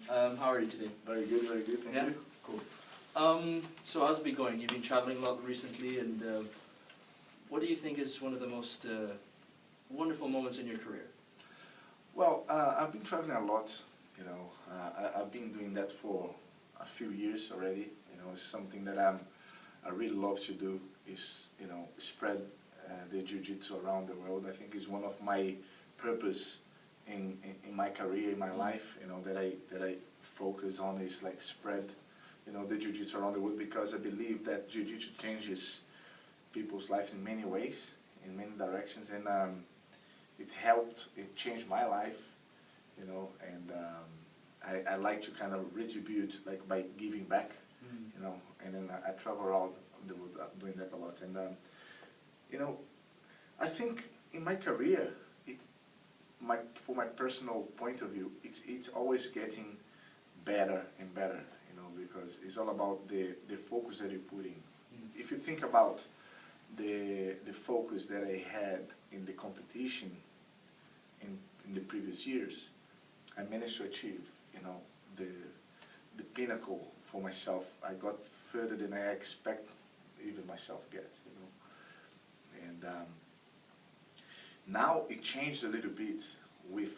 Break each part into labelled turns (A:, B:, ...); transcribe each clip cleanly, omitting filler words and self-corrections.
A: How are you today?
B: Very good, thank you.
A: Cool. So how's it been going? You've been traveling a lot recently, and what do you think is one of the most wonderful moments in your career?
B: Well, I've been traveling a lot, you know. I've been doing that for a few years already. You know, it's something that I really love to do, is, you know, spread the Jiu-Jitsu around the world. I think it's one of my purpose in my career, in my life, you know, that I focus on, is like spread, you know, the Jiu-Jitsu around the world, because I believe that Jiu-Jitsu changes people's lives in many ways, in many directions, and it changed my life, you know, and I like to kind of retribute, like, by giving back, you know, and then I travel around the world doing that a lot, and you know, I think in my career, from my personal point of view, it's always getting better and better, you know, because it's all about the focus that you put in. If you think about the focus that I had in the competition in the previous years, I managed to achieve, you know, the pinnacle for myself. I got further than I expect even myself get, you know. And now it changed a little bit with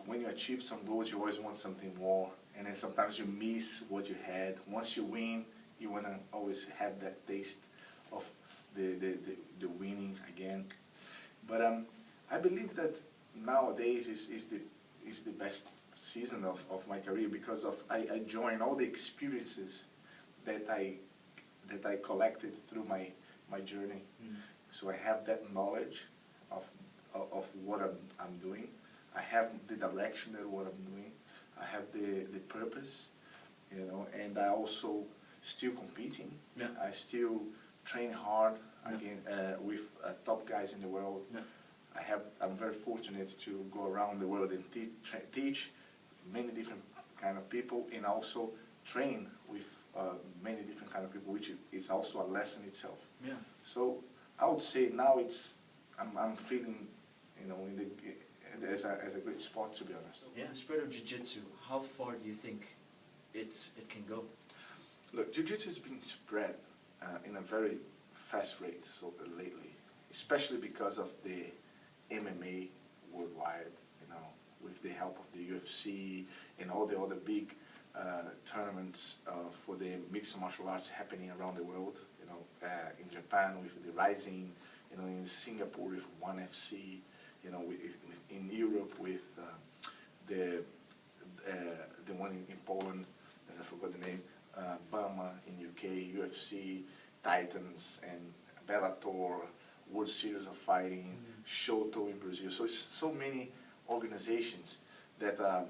B: when you achieve some goals, you always want something more, and then sometimes you miss what you had. Once you win, you want to always have that taste of the winning again. But I believe that nowadays is the best season of my career, because I join all the experiences that I collected through my journey. So I have that knowledge of what I'm doing. I have the direction of what I'm doing. I have the purpose, you know, and I also still competing.
A: Yeah.
B: I still train hard again with top guys in the world.
A: Yeah.
B: I'm very fortunate to go around the world and teach many different kind of people, and also train with many different kind of people, which is also a lesson itself. Yeah. So I would say now I'm feeling, you know, as a great sport, to be honest.
A: Yeah. The spread of Jiu-Jitsu, how far do you think it can go?
B: Look, Jiu-Jitsu has been spread in a very fast rate lately, especially because of the MMA worldwide, you know, with the help of the UFC and all the other big tournaments for the mixed martial arts happening around the world, you know, in Japan with the Rising, you know, in Singapore with ONE FC, you know, in Europe with the one in Poland, that I forgot the name, Bama in UK, UFC, Titans, and Bellator, World Series of Fighting, Shoto in Brazil. So it's so many organizations that are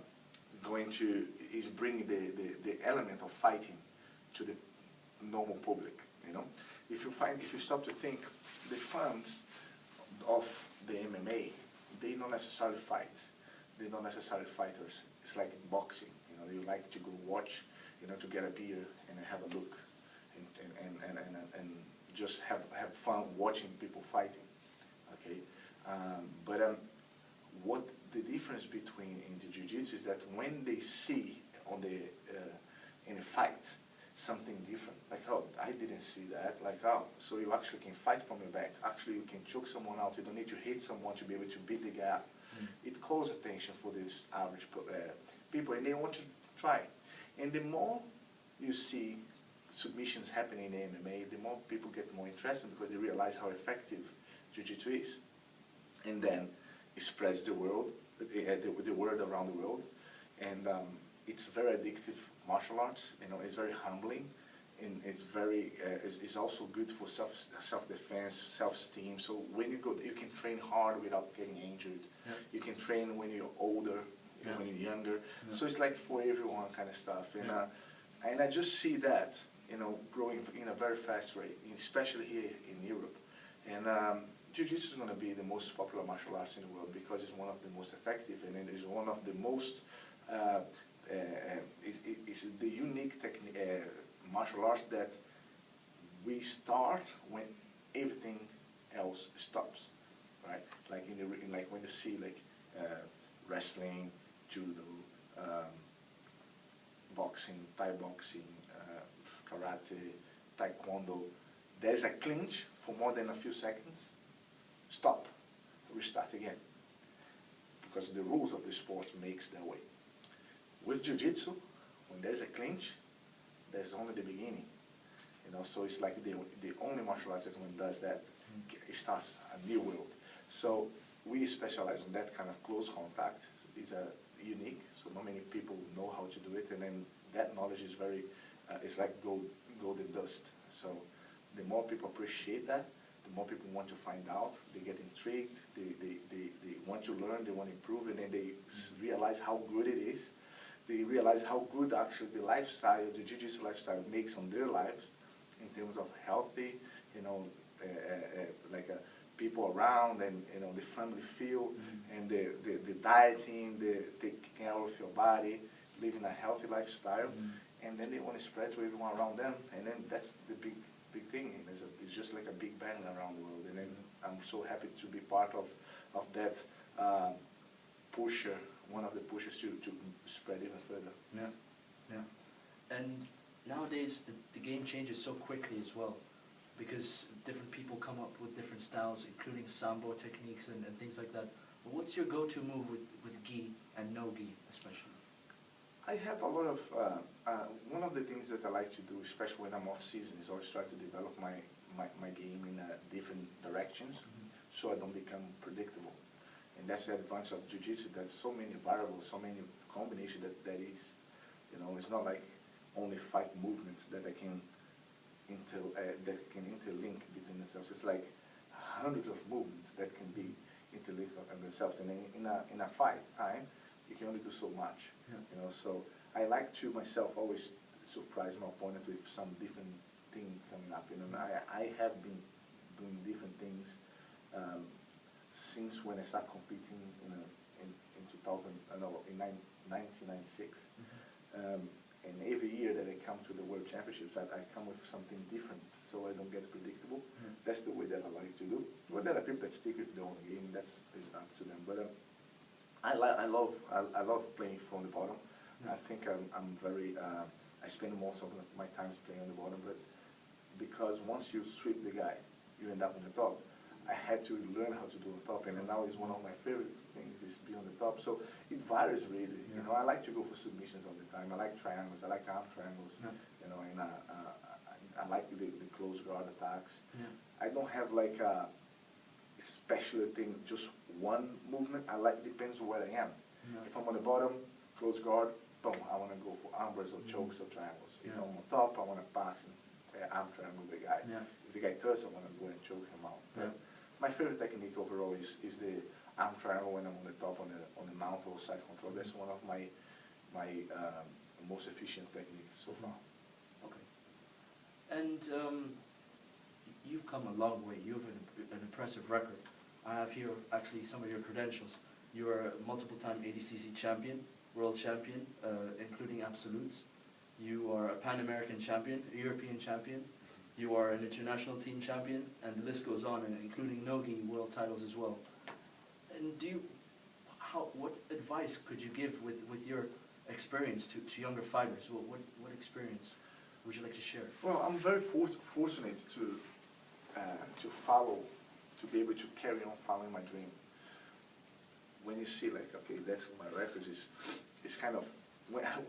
B: bringing the element of fighting to the normal public, you know. If you stop to think, the fans of the MMA, they don't necessarily fight. They're not necessarily fighters. It's like in boxing, you know. You like to go watch, you know, to get a beer and have a look, and just have fun watching people fighting. Okay, but what the difference between in the Jiu-Jitsu is that when they see in a fight something different, like, oh, I didn't see that, like, oh, so you actually can fight from your back, actually you can choke someone out, you don't need to hit someone to be able to beat the guy up. It calls attention for these average people, and they want to try. And the more you see submissions happening in MMA, the more people get more interested, because they realize how effective Jiu-Jitsu is. And then it spreads the word around the world, and it's very addictive martial arts. You know, it's very humbling, and it's very it's also good for self-defense, self-esteem. So when you go, you can train hard without getting injured. Yeah. You can train when you're older, when you're younger. Yeah. So it's like for everyone kind of stuff, and and I just see that, you know, growing in a very fast rate, especially here in Europe. And Jiu-Jitsu is going to be the most popular martial arts in the world, because it's one of the most effective, and it is one of the most, it's the unique martial arts that we start when everything else stops, right? Like like when you see like wrestling, judo, boxing, Thai boxing, karate, taekwondo, there's a clinch for more than a few seconds, stop, restart again. Because the rules of the sport makes that way. With Jiu-Jitsu, when there's a clinch, there's only the beginning. You know, so it's like the only martial arts that when does that, it starts a new world. So we specialize on that kind of close contact. It's unique, so not many people know how to do it, and then that knowledge is very, it's like golden dust. So the more people appreciate that, the more people want to find out, they get intrigued, they want to learn, they want to improve, and then they realize how good it is. They realize how good actually the lifestyle, the Jiu-Jitsu lifestyle makes on their lives in terms of healthy, you know, people around, and you know, the family feel, and the dieting, the taking care of your body, living a healthy lifestyle, and then they want to spread to everyone around them, and then that's the big thing. It's just like a big bang around the world, and then I'm so happy to be part of that pusher, one of the pushers to spread even further.
A: Yeah, yeah. And nowadays the game changes so quickly as well, because different people come up with different styles, including sambo techniques and things like that. But what's your go-to move with gi and no gi, especially?
B: I have a lot of, one of the things that I like to do, especially when I'm off season, is always try to develop my game in different directions, so I don't become predictable. And that's the advantage of Jiu-Jitsu. There's so many variables, so many combinations that is. You know, it's not like only 5 movements that I can interlink between themselves. It's like hundreds of movements that can be interlinked with themselves. And in a fight time, you can only do so much. Yeah. You know, so I like to myself always surprise my opponent with some different thing coming up. You know, I have been doing different things since when I started competing in 1996. And every year that I come to the World Championships, I come with something different, so I don't get predictable. That's the way that I like to do. But there are people that stick with their own game, and that's up to them. But I love playing from the bottom. I think I'm very, I spend most of my time playing on the bottom, but because once you sweep the guy, you end up on the top. I had to learn how to do on top, and now it's one of my favorite things is be on the top. So it varies really. You know, I like to go for submissions all the time. I like triangles. I like arm triangles. You know, and I like the close guard attacks. I don't have like a special thing, just one movement. I like, depends on where I am. If I'm on the bottom, close guard, boom, I want to go for armbars or chokes or triangles. If I'm on top, I want to pass and arm triangle the guy. If the guy turns, I want to go and choke him out. My favorite technique overall is the arm triangle when I'm on the top on the mount or side control. That's one of my most efficient techniques so far.
A: Okay. And you've come a long way. You have an impressive record. I have here actually some of your credentials. You are a multiple-time ADCC champion, world champion, including absolutes. You are a Pan-American champion, a European champion. You are an international team champion, and the list goes on, including no-gi world titles as well. And what advice could you give with your experience to younger fighters? What experience would you like to share?
B: Well, I'm very fortunate to be able to carry on following my dream. When you see like, okay, that's my records is kind of,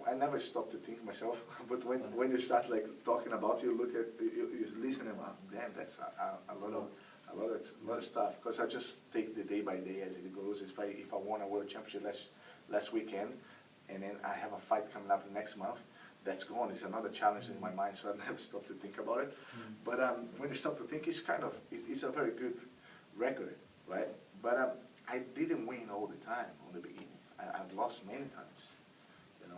B: I never stop to think myself, but when you start like talking about it, you look at, you listen and damn, that's a lot of stuff. Because I just take the day by day as it goes. If I won a world championship last weekend, and then I have a fight coming up next month, that's gone. It's another challenge in my mind, so I never stop to think about it. But when you stop to think, it's a very good record, right? But I didn't win all the time on the beginning. I've lost many times.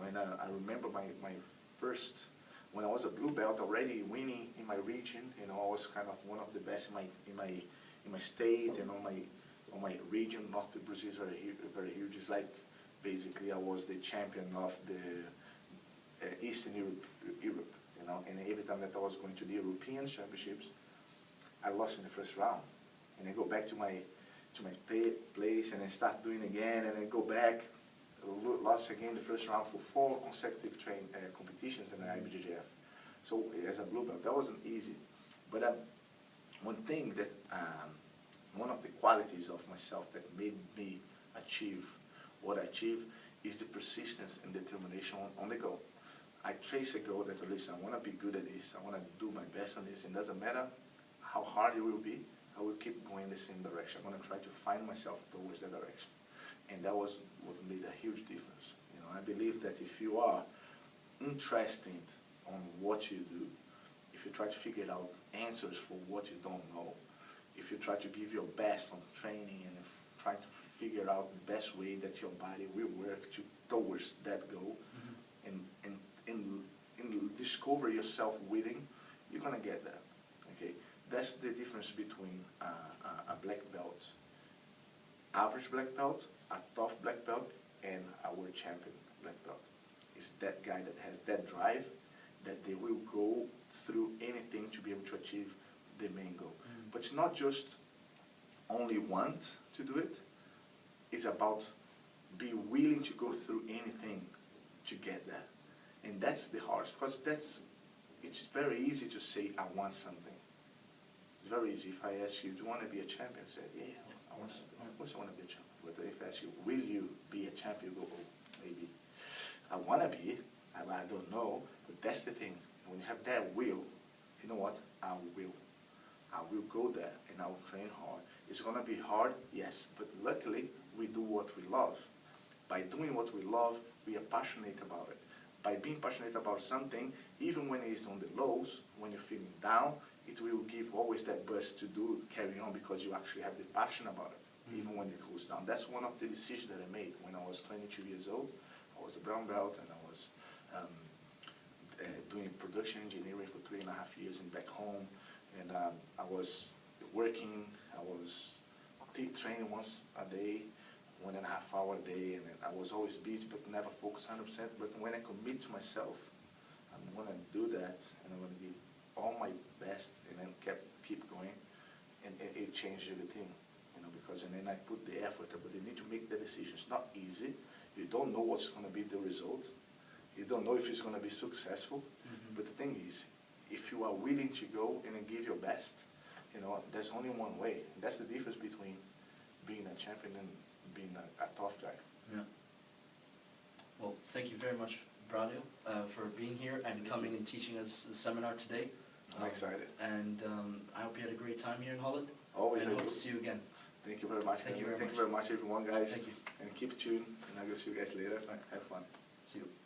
B: And I remember my first, when I was a blue belt, already winning in my region. You know, I was kind of one of the best in my state and on my region. North of Brazil is very huge. It's like basically I was the champion of the Eastern Europe. You know, and every time that I was going to the European Championships, I lost in the first round, and I go back to my place and I start doing again, and I go back. lost again the first round for 4 consecutive competitions in the IBJJF. So as a blue belt, that wasn't easy. But one thing that, one of the qualities of myself that made me achieve what I achieved is the persistence and determination on the goal. I trace a goal that, listen, I want to be good at this, I want to do my best on this, and it doesn't matter how hard it will be, I will keep going in the same direction. I'm going to try to find myself towards that direction. And that was what made a huge difference. You know, I believe that if you are interested on what you do, if you try to figure out answers for what you don't know, if you try to give your best on training and try to figure out the best way that your body will work towards that goal, and discover yourself within, you're going to get there. Okay? That's the difference between a black belt, average black belt, a tough black belt, and a world champion black belt. It's that guy that has that drive, that they will go through anything to be able to achieve the main goal. But it's not just only want to do it, it's about be willing to go through anything to get there. And that's the hardest, because it's very easy to say, I want something. It's very easy. If I ask you, do you want to be a champion? I say, yeah, of course I want to be a champion. But if I ask you, will you be a champion? You go, oh, maybe. I want to be, I don't know, but that's the thing. When you have that will, you know what? I will go there and I will train hard. It's going to be hard, yes, but luckily we do what we love. By doing what we love, we are passionate about it. By being passionate about something, even when it's on the lows, when you're feeling down, it will give always that burst to carry on, because you actually have the passion about it, even when it goes down. That's one of the decisions that I made when I was 22 years old. I was a brown belt, and I was doing production engineering for 3.5 years and back home. And I was working, I was training once a day, 1.5 hours a day, and I was always busy but never focused 100%. But when I commit to myself, I'm going to do that, and I'm going to give all my best, and then keep going, and it changed everything, you know, because and then I put the effort, but you need to make the decision. It's not easy. You don't know what's going to be the result. You don't know if it's going to be successful. But the thing is, if you are willing to go and then give your best, you know, there's only one way. And that's the difference between being a champion and being a tough guy. Yeah.
A: Well, thank you very much, Braulio, for being here and coming and teaching us the seminar today.
B: I'm excited.
A: And I hope you had a great time here in Holland.
B: Always.
A: And I hope to see you again.
B: Thank you very much.
A: Thank you very much.
B: Thank you very much, everyone, guys.
A: Thank you.
B: And keep tuned, and I'll see you guys later. Have fun.
A: See you.